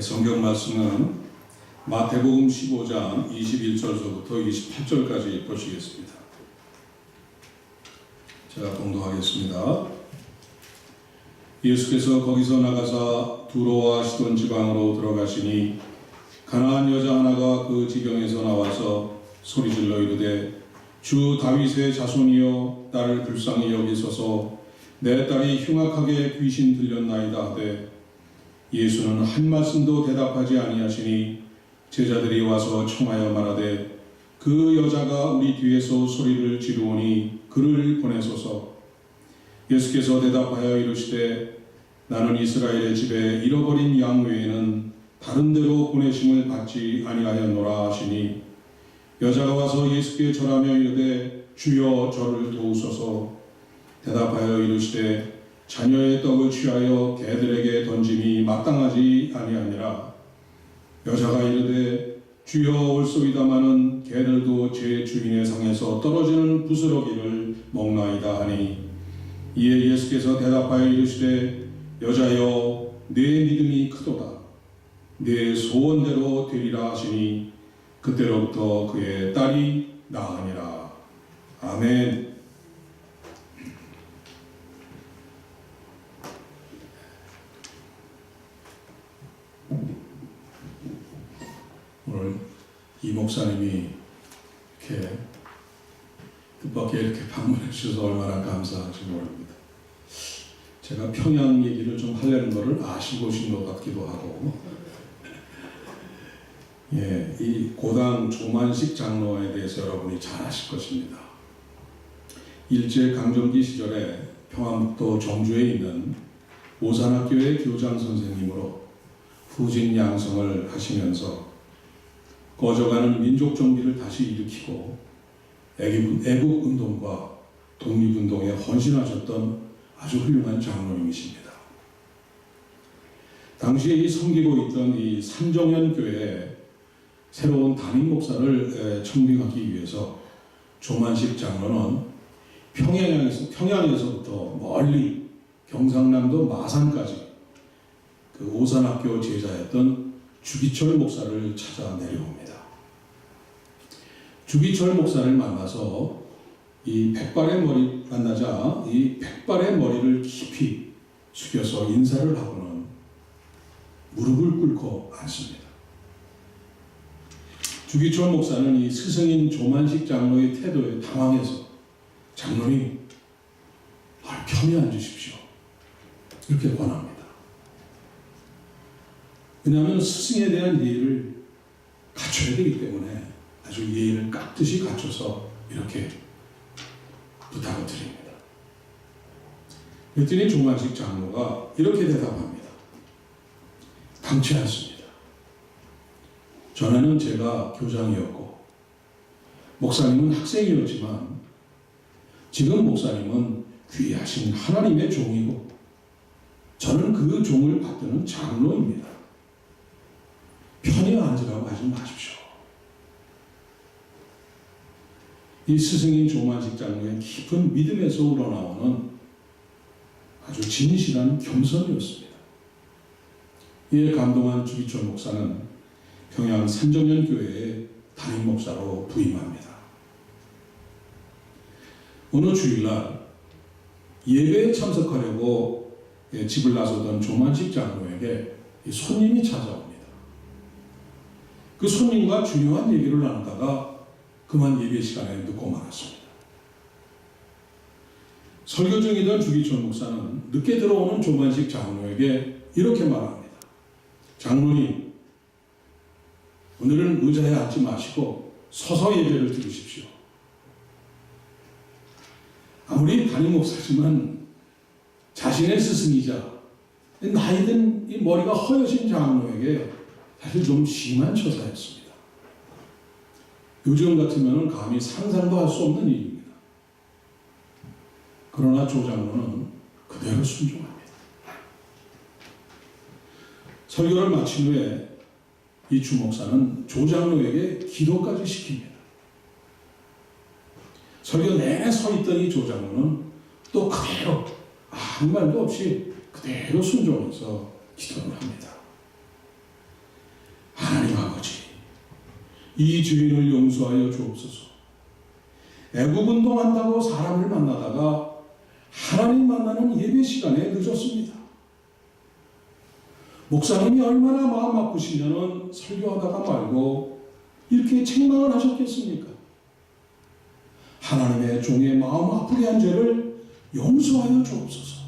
성경 말씀은 마태복음 15장 21절서부터 28절까지 보시겠습니다. 제가 봉독하겠습니다. 예수께서 거기서 나가사 두로와 시돈 지방으로 들어가시니 가나안 여자 하나가 그 지경에서 나와서 소리질러 이르되 주 다윗의 자손이여 나를 불쌍히 여기소서 내 딸이 흉악하게 귀신 들렸나이다 하되 예수는 한 말씀도 대답하지 아니하시니 제자들이 와서 청하여 말하되 그 여자가 우리 뒤에서 소리를 지르오니 그를 보내소서. 예수께서 대답하여 이르시되 나는 이스라엘의 집에 잃어버린 양 외에는 다른 데로 보내심을 받지 아니하였노라 하시니 여자가 와서 예수께 절하며 이르되 주여 저를 도우소서. 대답하여 이르시되 자녀의 떡을 취하여 개들에게 던짐이 마땅하지 아니하니라. 여자가 이르되 주여 올소이다마는 개들도 제 주인의 상에서 떨어지는 부스러기를 먹나이다 하니 이에 예수께서 대답하여 이르시되 여자여 내 믿음이 크도다. 내 소원대로 되리라 하시니 그때로부터 그의 딸이 나으니라. 아멘. 오늘 이 목사님이 이렇게 뜻밖의 이렇게 방문해 주셔서 얼마나 감사한지 모릅니다. 제가 평양 얘기를 좀 하려는 것을 아시고 오신 것 같기도 하고, 이 고당 조만식 장로에 대해서 여러분이 잘 아실 것입니다. 일제 강점기 시절에 평안북도 정주에 있는 오산학교의 교장 선생님으로 후진 양성을 하시면서 꺼져가는 민족 정비를 다시 일으키고 애국운동과 독립운동에 헌신하셨던 아주 훌륭한 장로님이십니다. 당시에 이 섬기고 있던 이 삼정현 교회에 새로운 담임 목사를 청빙하기 위해서 조만식 장로는 평양에서부터 멀리 경상남도 마산까지 그 오산학교 제자였던 주기철 목사를 찾아 내려옵니다. 주기철 목사를 만나서 이 백발의 머리 만나자 이 백발의 머리를 깊이 숙여서 인사를 하고는 무릎을 꿇고 앉습니다. 주기철 목사는 이 스승인 조만식 장로의 태도에 당황해서 장로님, 편히 앉으십시오. 이렇게 권합니다. 왜냐하면 스승에 대한 예의를 갖춰야 되기 때문에 아주 예의를 깍듯이 갖춰서 이렇게 부탁을 드립니다. 그랬더니 조만식 장로가 이렇게 대답합니다. 당치 않습니다. 전에는 제가 교장이었고 목사님은 학생이었지만 지금 목사님은 귀하신 하나님의 종이고 저는 그 종을 받드는 장로입니다. 편히 앉으라고 하지 마십시오. 이 스승인 조만식 장로의 깊은 믿음에서 우러나오는 아주 진실한 겸손이었습니다. 이에 감동한 주기철 목사는 평양 삼정현 교회의 담임 목사로 부임합니다. 어느 주일날 예배에 참석하려고 집을 나서던 조만식 장로에게 손님이 찾아옵니다. 그 손님과 중요한 얘기를 나누다가 그만 예배 시간에 늦고 말았습니다. 설교 중이던 주기철 목사는 늦게 들어오는 조만식 장로에게 이렇게 말합니다. 장로님, 오늘은 의자에 앉지 마시고 서서 예배를 들으십시오. 아무리 담임 목사지만 자신의 스승이자 나이든 이 머리가 허여신 장로에게 사실 좀 심한 처사였습니다. 요즘 같으면 감히 상상도 할 수 없는 일입니다. 그러나 조 장로는 그대로 순종합니다. 설교를 마친 후에 이 주 목사는 조 장로에게 기도까지 시킵니다. 설교 내내 서 있던 이 조 장로는 또 그대로 아무 말도 없이 그대로 순종해서 기도를 합니다. 이 죄인을 용서하여 주옵소서. 애국 운동한다고 사람을 만나다가 하나님 만나는 예배 시간에 늦었습니다. 목사님이 얼마나 마음 아프시면은 설교하다가 말고 이렇게 책망을 하셨겠습니까? 하나님의 종의 마음 아프게 한 죄를 용서하여 주옵소서.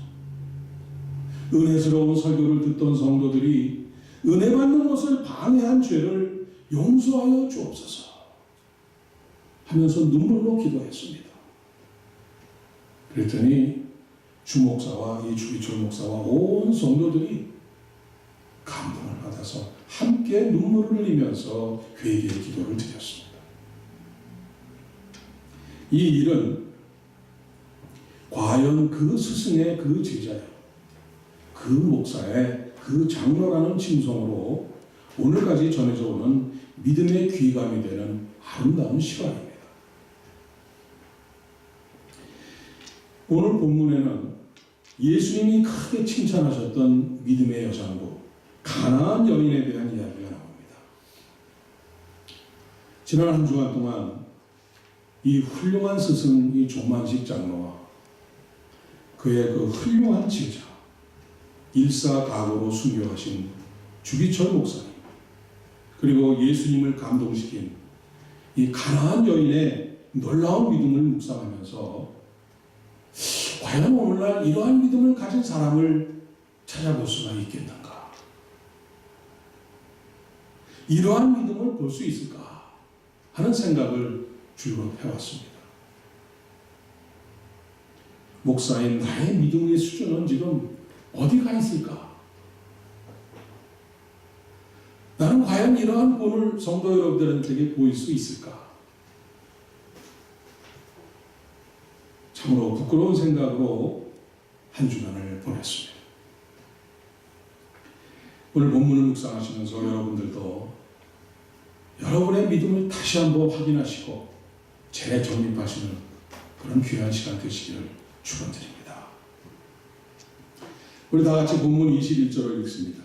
은혜스러운 설교를 듣던 성도들이 은혜 받는 것을 방해한 죄를 용서하여 주옵소서 하면서 눈물로 기도했습니다. 그랬더니 주목사와 이 주기철 목사와 온 성도들이 감동을 받아서 함께 눈물을 흘리면서 회개의 기도를 드렸습니다. 이 일은 과연 그 스승의 그 제자의 그 목사의 그 장로라는 칭송으로 오늘까지 전해져 오는 믿음의 귀감이 되는 아름다운 시간입니다. 오늘 본문에는 예수님이 크게 칭찬하셨던 믿음의 여장부 가나안 여인에 대한 이야기가 나옵니다. 지난 한 주간 동안 이 훌륭한 스승 이 조만식 장로와 그의 그 훌륭한 제자 일사각오로 순교하신 주기철 목사님 그리고 예수님을 감동시킨 이 가나안 여인의 놀라운 믿음을 묵상하면서 과연 오늘날 이러한 믿음을 가진 사람을 찾아볼 수가 있겠는가? 이러한 믿음을 볼 수 있을까? 하는 생각을 주로 해왔습니다. 목사인 나의 믿음의 수준은 지금 어디가 있을까? 나는 과연 이러한 본을 성도 여러분들에게 보일 수 있을까? 참으로 부끄러운 생각으로 한 주간을 보냈습니다. 오늘 본문을 묵상하시면서 여러분들도 여러분의 믿음을 다시 한번 확인하시고 재정립하시는 그런 귀한 시간 되시기를 축원드립니다. 우리 다 같이 본문 21절을 읽습니다.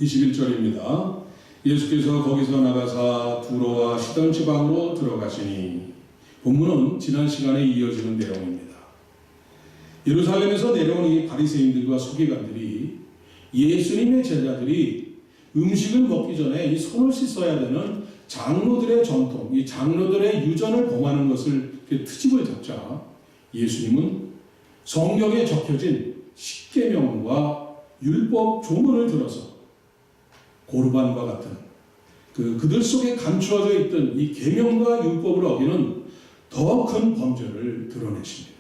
21절입니다. 예수께서 거기서 나가사 두로와 시돈 지방으로 들어가시니 본문은 지난 시간에 이어지는 내용입니다. 예루살렘에서 내려온 이 바리새인들과 서기관들이 예수님의 제자들이 음식을 먹기 전에 이 손을 씻어야 되는 장로들의 전통, 이 장로들의 유전을 범하는 것을 트집을 잡자 예수님은 성경에 적혀진 십계명과 율법 조문을 들어서 고르반과 같은 그들 속에 감추어져 있던 이 계명과 율법을 어기는 더 큰 범죄를 드러내십니다.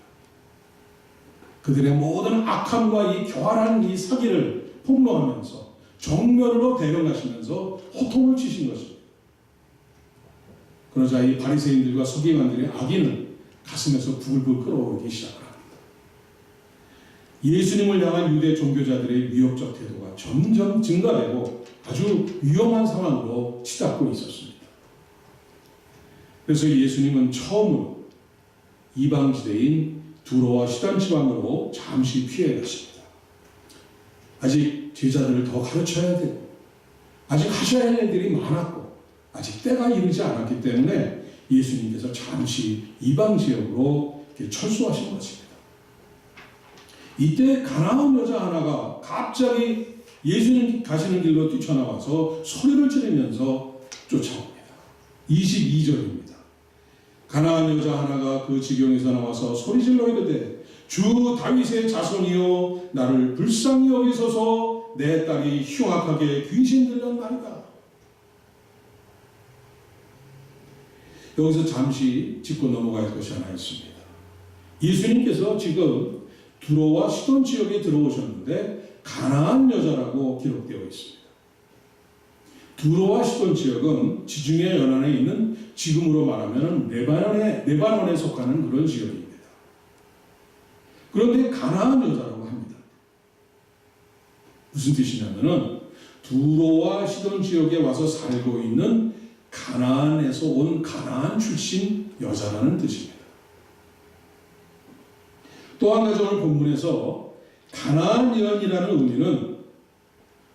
그들의 모든 악함과 이 교활한 이 사기를 폭로하면서 정면으로 대령하시면서 호통을 치신 것입니다. 그러자 이 바리새인들과 서기관들의 악의는 가슴에서 부글부글 끓어오르기 시작을 합니다. 예수님을 향한 유대 종교자들의 위협적 태도가 점점 증가되고 아주 위험한 상황으로 치닫고 있었습니다. 그래서 예수님은 처음으로 이방지대인 두로와 시돈 지방으로 잠시 피해 가십니다. 아직 제자들을 더 가르쳐야 되고 아직 하셔야 할 일들이 많았고 아직 때가 이르지 않았기 때문에 예수님께서 잠시 이방 지역으로 철수하신 것입니다. 이때 가나안 여자 하나가 갑자기 예수님 가시는 길로 뛰쳐나와서 소리를 지르면서 쫓아옵니다. 22절입니다. 가나안 여자 하나가 그 지경에서 나와서 소리질러 이르되 주 다윗의 자손이여 나를 불쌍히 여기소서 내 딸이 흉악하게 귀신 들렸나이다. 여기서 잠시 짚고 넘어갈 것이 하나 있습니다. 예수님께서 지금 두로와 시돈 지역에 들어오셨는데 가나안 여자라고 기록되어 있습니다. 두로와 시돈 지역은 지중해 연안에 있는 지금으로 말하면 레바논에 속하는 그런 지역입니다. 그런데 가나안 여자라고 합니다. 무슨 뜻이냐면은 두로와 시돈 지역에 와서 살고 있는 가나안에서 온 가나안 출신 여자라는 뜻입니다. 또 한 가지 오늘 본문에서 가나안 여인이라는 의미는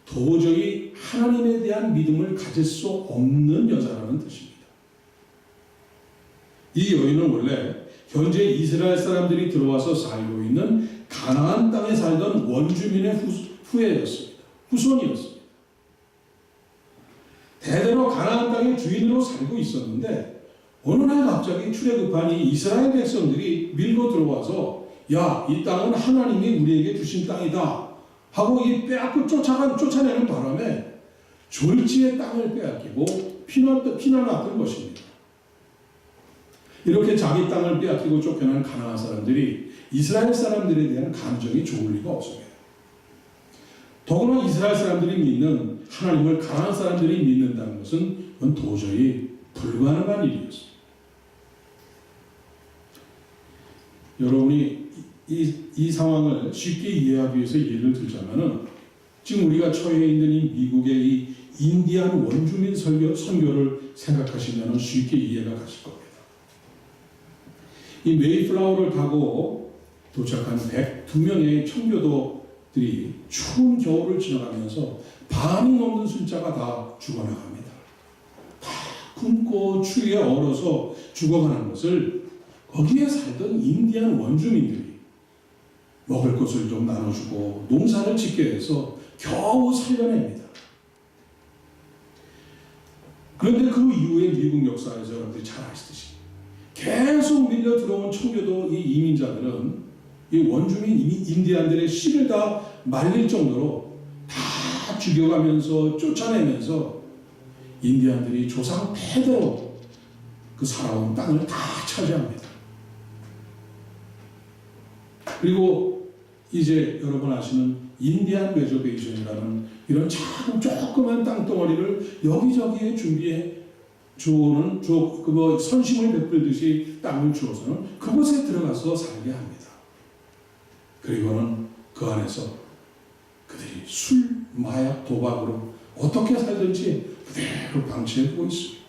도저히 하나님에 대한 믿음을 가질 수 없는 여자라는 뜻입니다. 이 여인은 원래 현재 이스라엘 사람들이 들어와서 살고 있는 가나안 땅에 살던 원주민의 후예였습니다. 후손이었습니다. 대대로 가나안 땅의 주인으로 살고 있었는데 어느 날 갑자기 출애굽한 이 이스라엘 백성들이 밀고 들어와서 야, 이 땅은 하나님이 우리에게 주신 땅이다 하고 이 빼앗고 쫓아내는 바람에 졸지의 땅을 빼앗기고 피난왔던 것입니다. 이렇게 자기 땅을 빼앗기고 쫓겨난 가나안 사람들이 이스라엘 사람들에 대한 감정이 좋을 리가 없습니다. 더구나 이스라엘 사람들이 믿는 하나님을 가나안 사람들이 믿는다는 것은 그건 도저히 불가능한 일이었습니다. 여러분이 이 상황을 쉽게 이해하기 위해서 예를 들자면은 지금 우리가 처해 있는 이 미국의 이 인디안 원주민 선교를 생각하시면 쉽게 이해가 가실 겁니다. 이 메이플라워를 타고 도착한 102명의 청교도들이 추운 겨울을 지나가면서 반이 넘는 숫자가 다 죽어나갑니다. 다 굶고 추위에 얼어서 죽어가는 것을 거기에 살던 인디안 원주민들이 먹을 것을 좀 나눠주고 농사를 짓게 해서 겨우 살려냅니다. 그런데 그 이후에 미국 역사에서 여러분들이 잘 아시듯이 계속 밀려 들어온 청교도 이 이민자들은 이 원주민 인디안들의 씨를 다 말릴 정도로 다 죽여가면서 쫓아내면서 인디안들이 조상 대대로 그 살아온 땅을 다 차지합니다. 그리고 이제 여러분 아시는 인디안 레저베이션이라는 이런 작은 조그만 땅덩어리를 여기저기에 준비해 주어는 선심을 베풀듯이 땅을 주어서는 그곳에 들어가서 살게 합니다. 그리고는 그 안에서 그들이 술, 마약, 도박으로 어떻게 살든지 그대로 방치해두고 있습니다.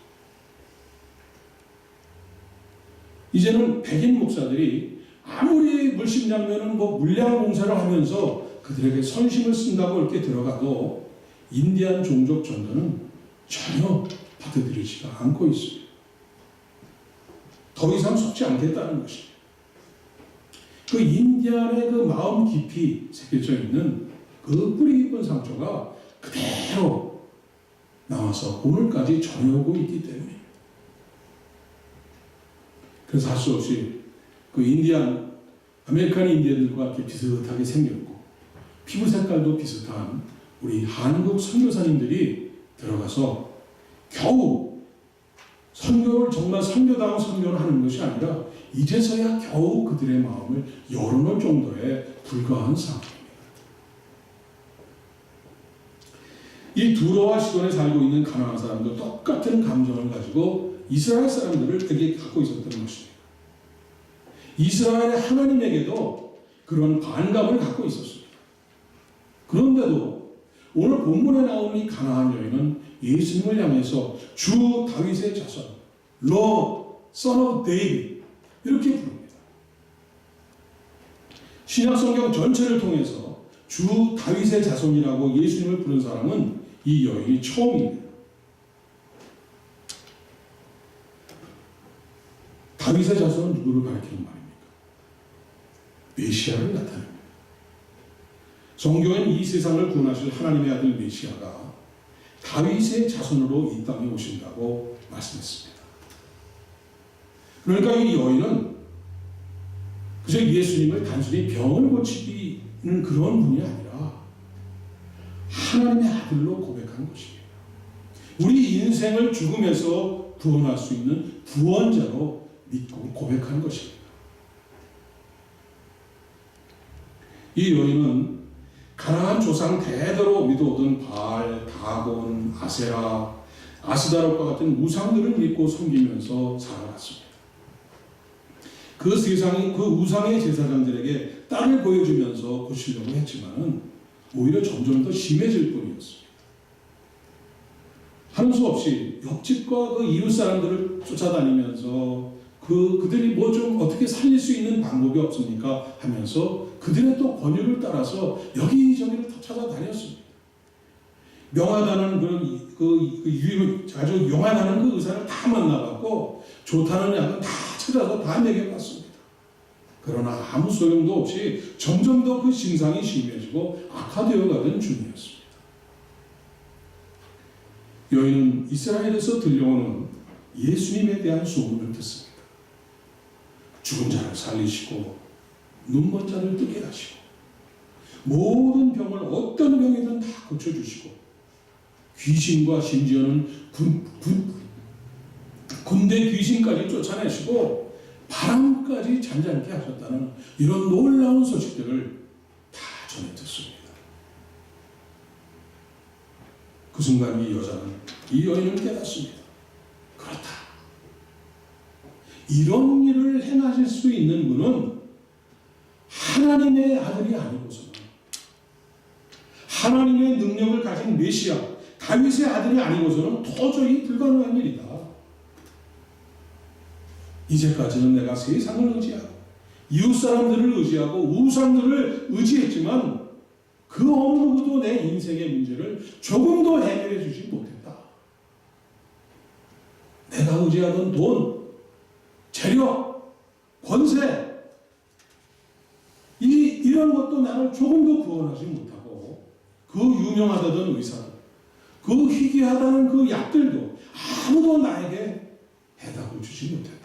이제는 백인 목사들이 아무리 물심양면은 물량 봉사를 하면서 그들에게 선심을 쓴다고 이렇게 들어가도 인디안 종족 전도는 전혀 받아들이지가 않고 있습니다. 더 이상 속지 않겠다는 것입니다. 그 인디안의 그 마음 깊이 새겨져 있는 그 뿌리 깊은 상처가 그대로 나와서 오늘까지 전해오고 있기 때문입니다. 그래서 할 수 없이 그 아메리칸 인디언들과 이렇게 비슷하게 생겼고 피부 색깔도 비슷한 우리 한국 선교사님들이 들어가서 겨우 선교를 정말 선교다운 선교를 하는 것이 아니라 이제서야 겨우 그들의 마음을 열어놓을 정도에 불과한 상황입니다. 이 두로와 시돈에 살고 있는 가나안 사람도 똑같은 감정을 가지고 이스라엘 사람들에게 갖고 있었던 것입니다. 이스라엘의 하나님에게도 그런 반감을 갖고 있었습니다. 그런데도 오늘 본문에 나오는 이 가나안 여인은 예수님을 향해서 주 다윗의 자손, Lord, Son of David 이렇게 부릅니다. 신약성경 전체를 통해서 주 다윗의 자손이라고 예수님을 부른 사람은 이 여인이 처음입니다. 다윗의 자손은 누구를 가리키는 말입니까? 메시아를 나타냅니다. 성경은 이 세상을 구원하실 하나님의 아들 메시아가 다윗의 자손으로 이 땅에 오신다고 말씀했습니다. 그러니까 이 여인은 그저 예수님을 단순히 병을 고치는 그런 분이 아니라 하나님의 아들로 고백한 것입니다. 우리 인생을 죽음에서 구원할 수 있는 구원자로 믿고 고백한 것입니다. 이 여인은 가나안 조상 대대로 믿어오던 바알, 다곤, 아세라, 아스다롯과 같은 우상들을 믿고 섬기면서 살아갔습니다. 그 세상이 그 우상의 제사장들에게 딸을 보여주면서 고치려고 했지만 오히려 점점 더 심해질 뿐이었습니다. 하는 수 없이 옆집과 그 이웃 사람들을 쫓아다니면서 그들이 뭐 좀 어떻게 살릴 수 있는 방법이 없습니까? 하면서 그들의 또 권유를 따라서 여기저기를 다 찾아다녔습니다. 명하다는 아주 용하다는 그 의사를 다 만나봤고 좋다는 약은 다 찾아서 다 먹여봤습니다. 그러나 아무 소용도 없이 점점 더 그 증상이 심해지고 악화되어 가던 중이었습니다. 여인은 이스라엘에서 들려오는 예수님에 대한 소문을 듣습니다. 죽은 자를 살리시고 눈먼 자를 뜨게 하시고 모든 병을 어떤 병이든 다 고쳐주시고 귀신과 심지어는 군대 귀신까지 쫓아내시고 바람까지 잔잔케 하셨다는 이런 놀라운 소식들을 다 전해 듣습니다. 그 순간 이 여인은 깨닫습니다. 그렇다. 이런 일을 행하실 수 있는 분은 하나님의 아들이 아니고서는 하나님의 능력을 가진 메시아, 다윗의 아들이 아니고서는 도저히 불가능한 일이다. 이제까지는 내가 세상을 의지하고 이웃 사람들을 의지하고 우상들을 의지했지만 그 어느 누구도 내 인생의 문제를 조금도 해결해 주지 못했다. 내가 의지하던 돈, 재력, 권세 이런 것도 나를 조금도 구원하지 못하고 그 유명하다던 의사들, 그 희귀하다는 그 약들도 아무도 나에게 해답을 주지 못했다.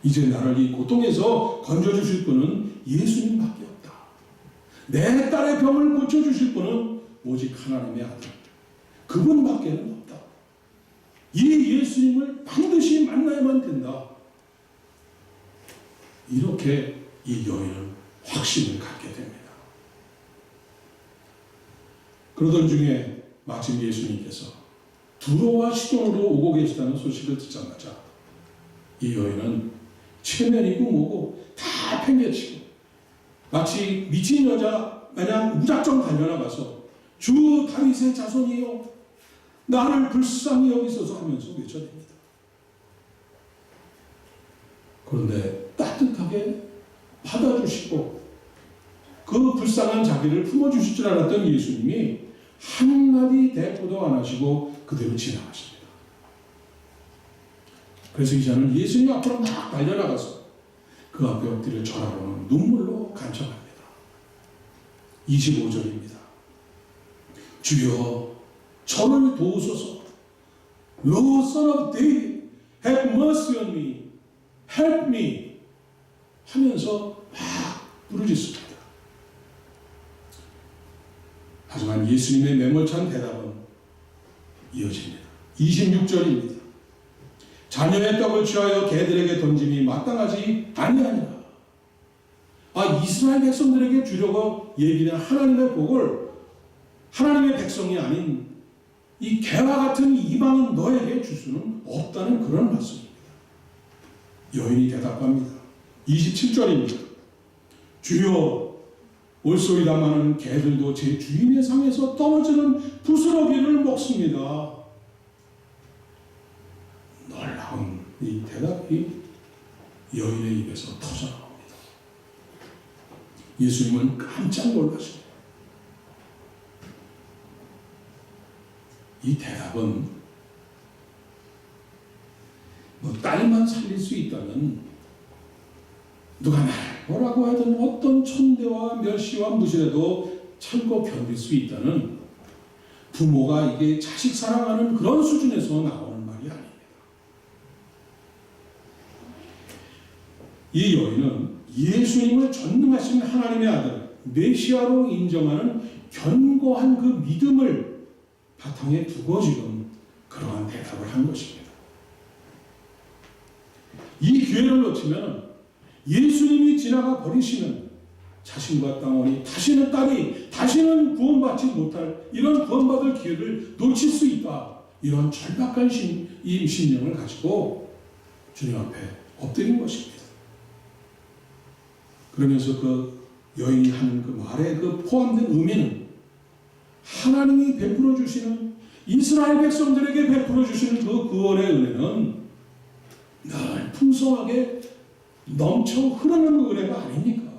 이제 나를 이 고통에서 건져주실 분은 예수님밖에 없다. 내 딸의 병을 고쳐주실 분은 오직 하나님의 아들, 그분밖에는 없다. 이 예수님을 반드시 만나야만 된다. 이렇게 이 여인은 확신을 갖게 됩니다. 그러던 중에 마침 예수님께서 두로와 시돈으로 오고 계시다는 소식을 듣자마자 이 여인은 체면이고 뭐고 다 팽개치고 마치 미친 여자 마냥 무작정 달려나가서 주 다윗의 자손이여 나를 불쌍히 여기소서 하면서 외쳐댑니다. 그런데 따뜻하게 받아주시고 그 불쌍한 자기를 품어주실 줄 알았던 예수님이 한마디 대꾸도 안 하시고 그대로 지나가십니다. 그래서 이자는 예수님 앞으로 막 달려나가서 그 앞에 엎드려 절하고는 눈물로 간청합니다. 25절입니다. 주여 저를 도우소서. Lord Son of David, have mercy on me. Help me. 하면서 막 부르짖습니다. 하지만 예수님의 매몰찬 대답은 이어집니다. 26절입니다. 자녀의 떡을 취하여 개들에게 던짐이 마땅하지 아니하니라. 이스라엘 백성들에게 주려고 예비된 하나님의 복을 하나님의 백성이 아닌 이 개와 같은 이방인 너에게 줄 수는 없다는 그런 말씀입니다. 여인이 대답합니다. 27절입니다. 주여 올소이다마는 개들도 제 주인의 상에서 떨어지는 부스러기를 먹습니다. 놀라운 이 대답이 여인의 입에서 터져나옵니다. 예수님은 깜짝 놀라십니다. 이 대답은 딸만 살릴 수 있다면 누가 날 뭐라고 하든 어떤 천대와 멸시와 무시라도 참고 견딜 수 있다는 부모가 이게 자식 사랑하는 그런 수준에서 나오는 말이 아닙니다. 이 여인은 예수님을 전능하신 하나님의 아들 메시아로 인정하는 견고한 그 믿음을 바탕에 두고 지금 그러한 대답을 한 것입니다. 이 기회를 놓치면 예수님이 지나가 버리시면 자신과 땅원이 다시는 딸이 다시는 구원받지 못할 이런 구원받을 기회를 놓칠 수 있다. 이런 절박한 신념을 가지고 주님 앞에 엎드린 것입니다. 그러면서 그 여인이 하는 그 말에 그 포함된 의미는 하나님이 베풀어 주시는 이스라엘 백성들에게 베풀어 주시는 그 구원의 은혜는 늘 풍성하게 넘쳐 흐르는 은혜가 아닙니까?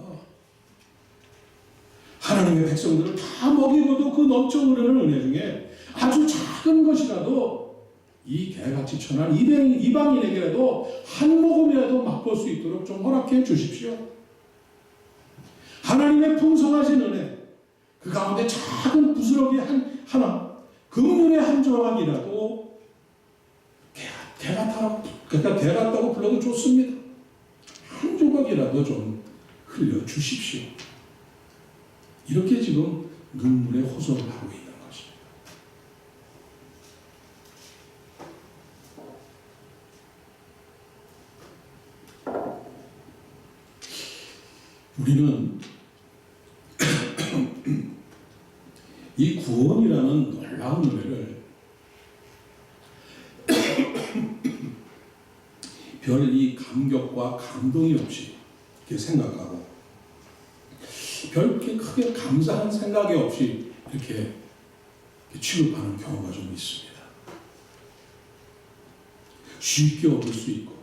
하나님의 백성들을 다 먹이고도 그 넘쳐 흐르는 은혜 중에 아주 작은 것이라도 이 개같이 천한 이방인에게라도 한 모금이라도 맛볼 수 있도록 좀 허락해 주십시오. 하나님의 풍성하신 은혜, 그 가운데 작은 부스러기 하나, 금륜의 한 조각이라도 개 같다고 불러도 좋습니다. 한 조각이라도 좀 흘려 주십시오. 이렇게 지금 눈물의 호소를 하고 있는 것입니다. 우리는 이 구원이라는 놀라운 은혜를 별 이 감격과 감동이 없이 이렇게 생각하고 별 그렇게 크게 감사한 생각이 없이 이렇게 취급하는 경우가 좀 있습니다. 쉽게 얻을 수 있고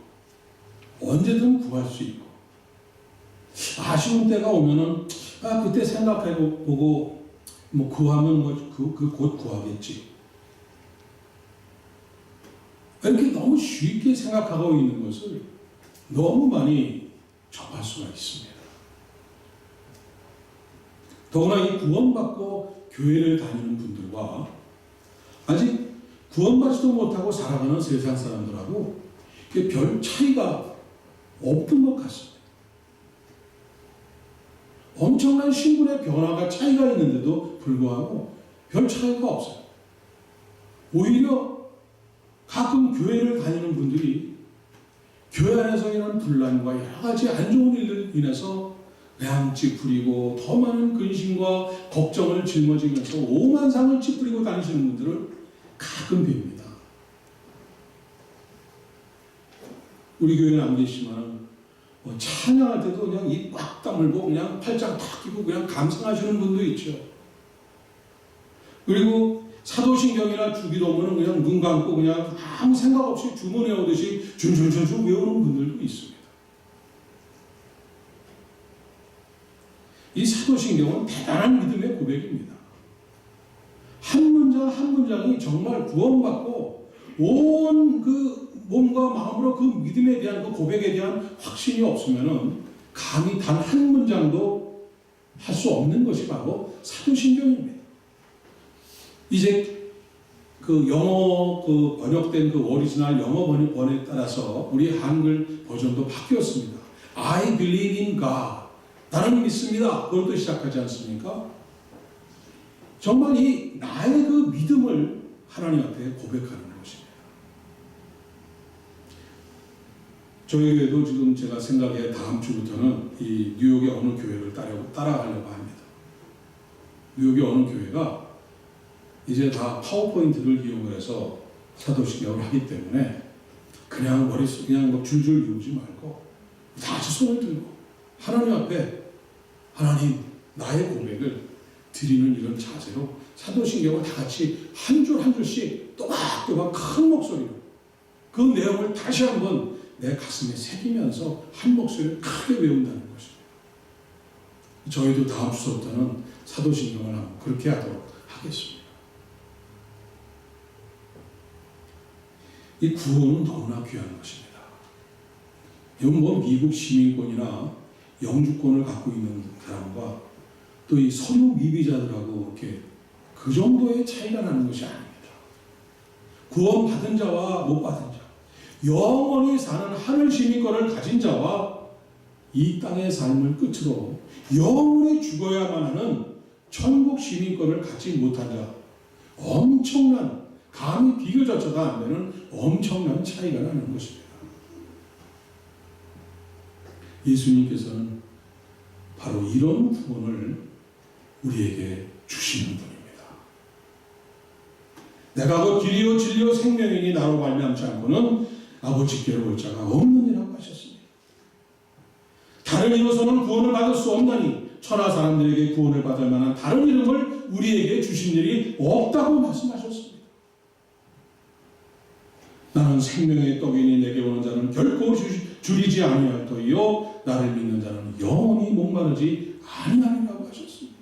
언제든 구할 수 있고 아쉬운 때가 오면은 그때 생각해보고 뭐 구하면 곧 구하겠지. 이렇게 너무 쉽게 생각하고 있는 것을 너무 많이 접할 수가 있습니다. 더구나 이 구원받고 교회를 다니는 분들과 아직 구원받지도 못하고 살아가는 세상 사람들하고 별 차이가 없는 것 같습니다. 엄청난 신분의 변화가 차이가 있는데도 불구하고 별 차이가 없어요. 오히려 가끔 교회를 다니는 분들이 교회 안에서 일어난 분란과 여러 가지 안 좋은 일로 인해서 외양 찌푸리고 더 많은 근심과 걱정을 짊어지면서 오만상을 찌푸리고 다니시는 분들을 가끔 뵙니다. 우리 교회는 안 계시지만 찬양할 때도 그냥 입 꽉 다물고 그냥 팔짱 탁 끼고 그냥 감상하시는 분도 있죠. 그리고 사도신경이나 주기도문은 그냥 눈 감고 그냥 아무 생각 없이 주문 외우듯이 준준준준 외우는 분들도 있습니다. 이 사도신경은 대단한 믿음의 고백입니다. 한 문장 한 문장이 정말 구원받고 온 그 몸과 마음으로 그 믿음에 대한 그 고백에 대한 확신이 없으면은 감히 단 한 문장도 할 수 없는 것이 바로 사도신경입니다. 이제 그 영어 번역된 그 오리지널 영어 번역에 따라서 우리 한글 버전도 바뀌었습니다. I believe in God. 나는 믿습니다. 그걸로 시작하지 않습니까? 정말 이 나의 그 믿음을 하나님 앞에 고백하는 것입니다. 저희 교회도 지금 제가 생각해 다음 주부터는 이 뉴욕의 어느 교회를 따라가려고 합니다. 뉴욕의 어느 교회가 이제 다 파워포인트를 이용을 해서 사도신경을 하기 때문에 그냥 머릿속 그냥 뭐 줄줄 이루지 말고 다 같이 손을 들고 하나님 앞에 하나님 나의 고백을 드리는 이런 자세로 사도신경을 다 같이 한 줄 한 줄씩 또박또박 큰 목소리로 그 내용을 다시 한번 내 가슴에 새기면서 한 목소리를 크게 외운다는 것입니다. 저희도 다음 주부터는 사도신경을 한번 그렇게 하도록 하겠습니다. 이 구원은 너무나 귀한 것입니다. 이건 뭐 미국 시민권이나 영주권을 갖고 있는 사람과 또 이 서류 미비자들하고 이렇게 그 정도의 차이가 나는 것이 아닙니다. 구원받은 자와 못 받은 자, 영원히 사는 하늘 시민권을 가진 자와 이 땅의 삶을 끝으로 영원히 죽어야만 하는 천국 시민권을 갖지 못한 자, 엄청난 감히 비교조차도 안 되는 엄청난 차이가 나는 것입니다. 예수님께서는 바로 이런 구원을 우리에게 주시는 분입니다. 내가 곧 길이요 진리요 생명이니 나로 말미암지 않고는 아버지께로 올 자가 없느니라고 하셨습니다. 다른 이로서는 구원을 받을 수 없나니 천하 사람들에게 구원을 받을 만한 다른 이름을 우리에게 주신 일이 없다고 말씀하셨습니다. 나는 생명의 떡이니 내게 오는 자는 결코 줄이지 아니할 터이요 나를 믿는 자는 영원히 목마르지 아니하리라고 하셨습니다.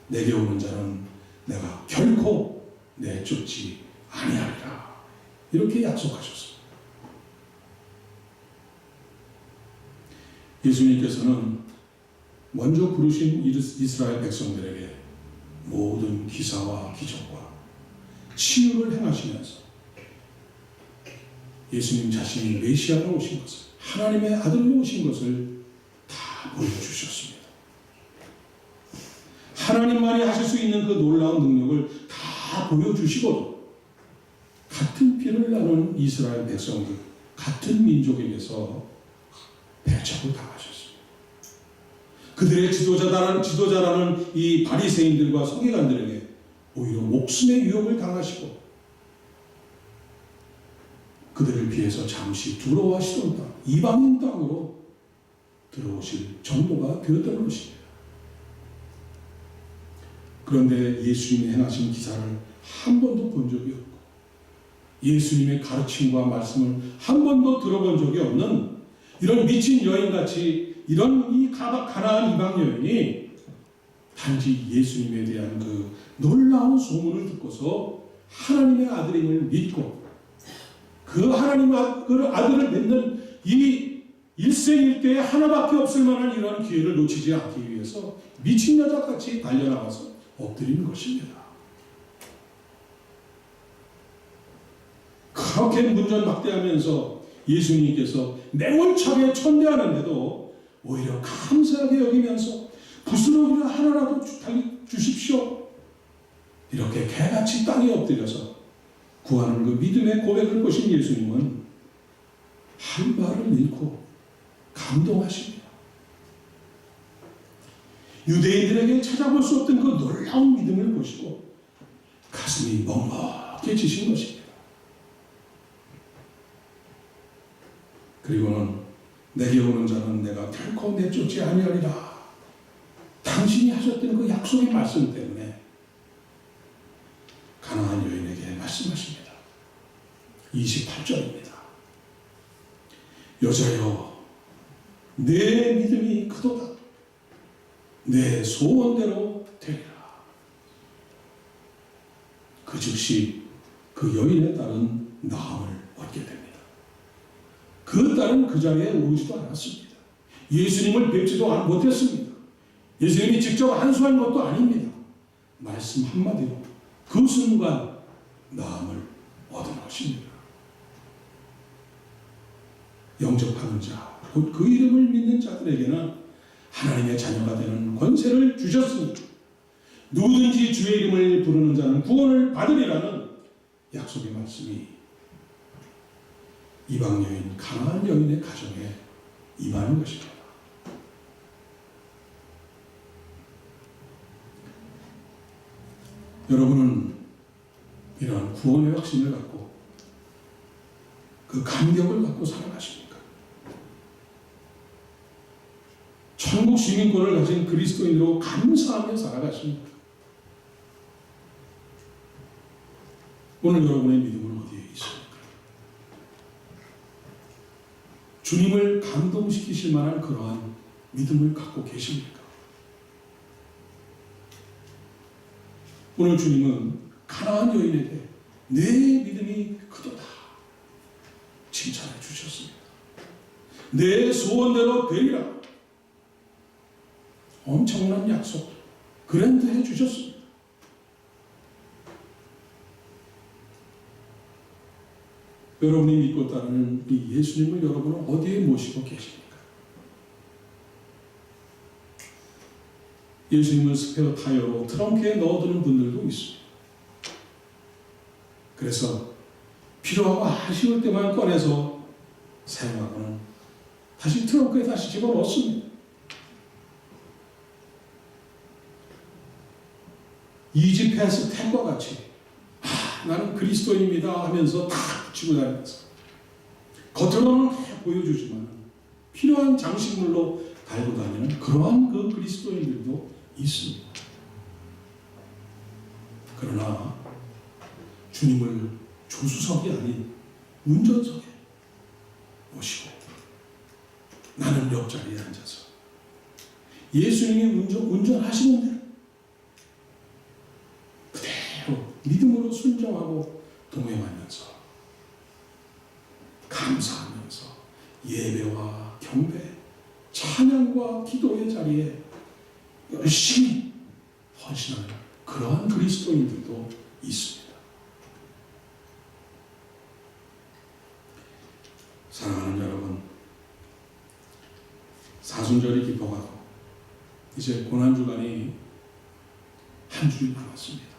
내게 오는 자는 내가 결코 내쫓지 아니하리라. 이렇게 약속하셨습니다. 예수님께서는 먼저 부르신 이스라엘 백성들에게 모든 기사와 기적과 치유를 행하시면서 예수님 자신이 메시아로 오신 것을, 하나님의 아들로 오신 것을 다 보여주셨습니다. 하나님만이 하실 수 있는 그 놀라운 능력을 다 보여주시고도 같은 피를 나눈 이스라엘 백성들, 같은 민족에게서 배척을 당하셨습니다. 그들의 지도자라는 이 바리새인들과 서기관들에게 오히려 목숨의 위협을 당하시고 그들을 피해서 잠시 두로와 시돈 땅, 이방인 땅으로 들어오실 정도가 되었던 것입니다. 그런데 예수님이 행하신 기사를 한 번도 본 적이 없고 예수님의 가르침과 말씀을 한 번도 들어본 적이 없는 이런 미친 여인같이 이런 이 가나안 이방 여인이 단지 예수님에 대한 그 놀라운 소문을 듣고서 하나님의 아들임을 믿고 그 하나님 그 아들을 믿는 이 일생일대에 하나밖에 없을 만한 이런 기회를 놓치지 않기 위해서 미친 여자같이 달려나가서 엎드리는 것입니다. 그렇게 문전박대하면서 예수님께서 매월차게 천대하는데도 오히려 감사하게 여기면서 부스러기를 하나라도 주십시오. 이렇게 개같이 땅에 엎드려서 구하는 그 믿음의 고백을 보신 예수님은 한 발을 잃고 감동하십니다. 유대인들에게 찾아볼 수 없던 그 놀라운 믿음을 보시고 가슴이 먹먹해지신 것입니다. 그리고는 내게 오는 자는 내가 결코 내쫓지 아니하리라. 당신이 하셨던 그 약속의 말씀 때문에 가나안 여인에게 말씀하십니다. 28절입니다. 여자여, 내 믿음이 크도다. 내 소원대로 되리라. 그 즉시 그 여인의 딸은 나음을 얻게 됩니다. 그 딸은 그 자리에 오지도 않았습니다. 예수님을 뵙지도 못했습니다. 예수님이 직접 안수한 것도 아닙니다. 말씀 한마디로 그 순간 나음을 얻은 것입니다. 영접하는 자, 곧 그 이름을 믿는 자들에게는 하나님의 자녀가 되는 권세를 주셨습니다. 누구든지 주의 이름을 부르는 자는 구원을 받으리라는 약속의 말씀이 이방 여인, 가나안 여인의 가정에 임하는 것입니다. 여러분은 이러한 구원의 확신을 갖고 그 감격을 갖고 살아가십니까? 천국 시민권을 가진 그리스도인으로 감사하며 살아가십니까? 오늘 여러분의 믿음은 어디에 있습니까? 주님을 감동시키실 만한 그러한 믿음을 갖고 계십니까? 오늘 주님은 가나안 여인에게 내 믿음이 크도다 칭찬해 주셨습니다. 내 소원대로 되리라. 엄청난 약속, 그랜드해 주셨습니다. 여러분이 믿고 따르는 이 예수님을 여러분은 어디에 모시고 계십니까? 예수님을 스페어 타이어로 트렁크에 넣어두는 분들도 있습니다. 그래서 필요하고 아쉬울 때만 꺼내서 사용하고는 다시 트렁크에 다시 집어넣습니다. 이지패스 탭과 같이 나는 그리스도인입니다 하면서 다 붙이고 다니면서 겉으로는 다 보여주지만 필요한 장식물로 달고 다니는 그러한 그 그리스도인들도 있습니다. 그러나 주님을 조수석이 아닌 운전석에 모시고 나는 옆자리에 앉아서 예수님이 운전하시는 대로 그대로 믿음으로 순종하고 또 동행하면서 감사하면서 예배와 경배, 찬양과 기도의 자리에 열심히 헌신하는 그러한 그리스도인들도 있습니다. 사랑하는 여러분, 사순절이 깊어가고 이제 고난주간이 한 주이 남았습니다.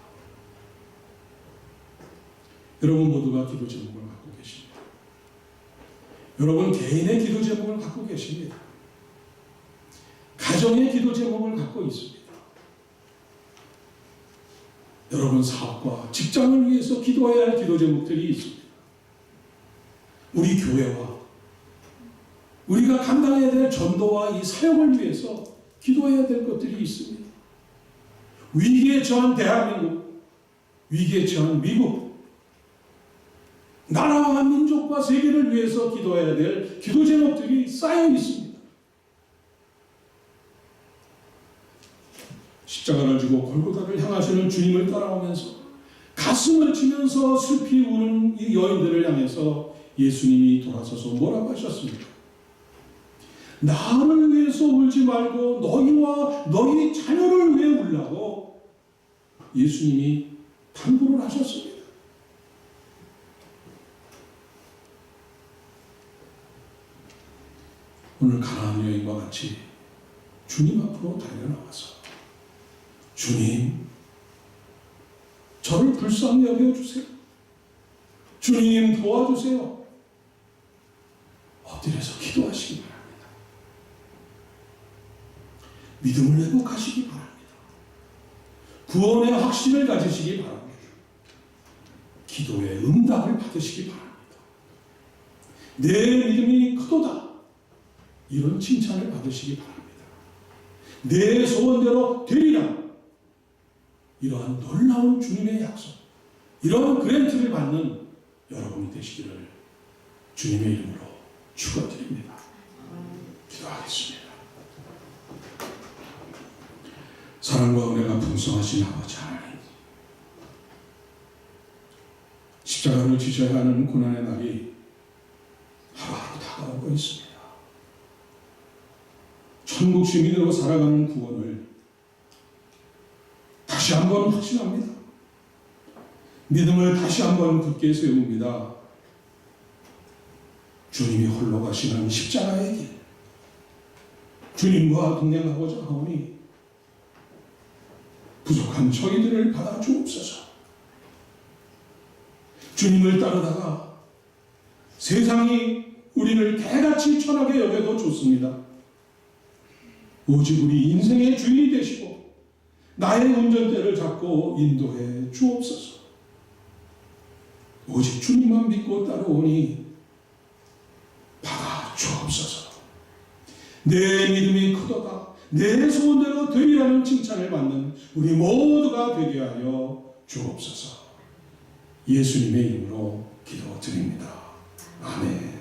여러분 모두가 기도 제목을 갖고 계십니다. 여러분 개인의 기도 제목을 갖고 계십니다. 가정의 기도 제목을 갖고 있습니다. 여러분 사업과 직장을 위해서 기도해야 할 기도 제목들이 있습니다. 우리 교회와 우리가 감당해야 될 전도와 이 사역을 위해서 기도해야 될 것들이 있습니다. 위기에 처한 대한민국, 위기에 처한 미국, 나라와 민족과 세계를 위해서 기도해야 될 기도 제목들이 쌓여 있습니다. 십자가를 지고 골고다를 향하시는 주님을 따라오면서 가슴을 치면서 슬피 우는 이 여인들을 향해서 예수님이 돌아서서 뭐라고 하셨습니까? 나를 위해서 울지 말고 너희와 너희 자녀를 위해 울라고 예수님이 당부를 하셨습니다. 오늘 가나안 여인과 같이 주님 앞으로 달려나와서 주님, 저를 불쌍히 여겨주세요. 주님 도와주세요. 엎드려서 기도하시기 바랍니다. 믿음을 회복하시기 바랍니다. 구원의 확신을 가지시기 바랍니다. 기도의 응답을 받으시기 바랍니다. 내 믿음이 크도다. 이런 칭찬을 받으시기 바랍니다. 내 소원대로 되리라. 이러한 놀라운 주님의 약속, 이러한 그랜트를 받는 여러분이 되시기를 주님의 이름으로 축원드립니다. 기도하겠습니다. 사랑과 은혜가 풍성하신 아버지 하나님, 십자가를 지셔야 하는 고난의 날이 하루하루 다가오고 있습니다. 천국 시민으로 살아가는 구원을 다시 한번 확신합니다. 믿음을 다시 한번 굳게 세웁니다. 주님이 홀로 가시는 십자가의 길, 주님과 동행하고자 하오니 부족한 저희들을 받아 주옵소서. 주님을 따르다가 세상이 우리를 개같이 천하게 여겨도 좋습니다. 오직 우리 인생의 주인이 되시고 나의 운전대를 잡고 인도해 주옵소서. 오직 주님만 믿고 따라오니 받아 주옵소서. 내 믿음이 크도다. 내 소원대로 되리라는 칭찬을 받는 우리 모두가 되게 하여 주옵소서. 예수님의 이름으로 기도드립니다. 아멘.